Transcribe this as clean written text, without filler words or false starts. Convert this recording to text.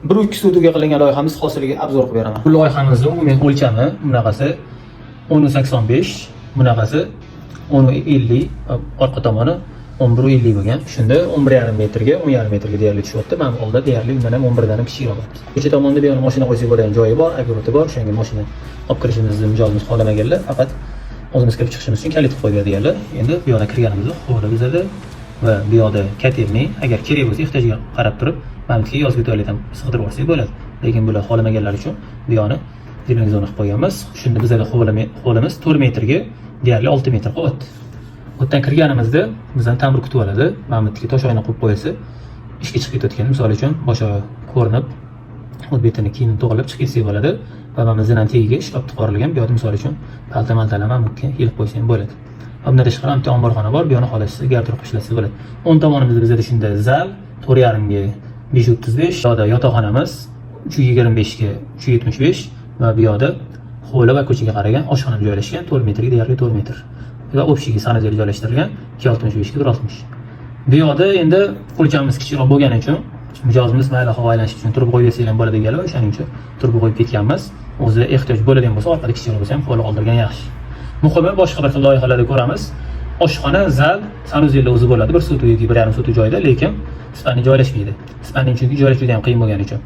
1-2 sotuvga qilingan loyihamiz hosiliga obzor qilib beraman. Bu loyihamizning umumiy o'lchami bunaqasi 10.85, bunaqasi 10.50, orqa tomoni 11.50 bo'lgan. Shunda 11.5 metrga 10.5 metrga deyarli tushyapti. Mana bu holda deyarli undan ham 11 dan ham kichikroq. Ko'cha tomonda bu yerda mashina qo'ysak bo'ladigan joyi bor, agoroti bor. O'shanga mashina olib kirishimizni mijozimiz xohlamaganlar, faqat o'zimiz kirib chiqishimiz uchun kalit qo'yib berganlar. Endi bu yoqda kirganimizda hovli bizada va bu yoqda katerni, agar kerak bo'lsa ehtiyojga qarab turib, mana bu yozgi tualet ham sig'dirib olsak bo'ladi. Lekin bular xohlamaganlar uchun bu yoqni zilin zona qilib qo'yganmiz. Shunda bizada hovlimiz 4 metrga deyarli 6 metr qo'yapti. O'tdan kirganimizda bizdan ta'mir kutib oladi. Mana bu yerga tosh oyna qo'yib qo'ysa, ishga chiqib ketayotgan, misol uchun boshqa ko'rinib, o'z betini kiyimni to'g'rilab chiqib ketsa bo'ladi. Va mana bizdan tagiga shkafni qo'rilgan, bu yerda misol uchun palta-maltalar ham mumkin yilib qo'ysang bo'ladi. Bundan tashqari ham omborxona bor, bu yerni xohlashsa garderob ishlasa bo'ladi. O'ng tomonimizda bizda shunda zal 4.5 ga 535, yoqda yotoqxonamiz 325 ga 375 va bu yoqda hovli va ko'chaga qaragan oshxona joylashgan, 4 metrga deyarli 4 metr. Va общий sanitariya joylashtirilgan 265 ga 160. Bu yoqda endi o'lchamimiz kichikroq bo'lgani uchun mijozimiz mayli havo aylanishi uchun turib qo'yib bersak ham bo'ladi deganlar, o'shaning uchun turib qo'yib ketganmiz. O'zi ehtiyoj bo'ladigan bo'lsa, orqada kichikroq bo'lsa ham hovli qoldirgan yaxshi. Muhimi boshqa bir xil loyihalarda ko'ramiz. Oshxona, zal, sanuzellar o'zi bo'ladi, 1 sotuv yoki 1.5 sotuv joyda, lekin spani joylashmaydi. Spaning chunki joylashuvi ham qiyin bo'lgani uchun.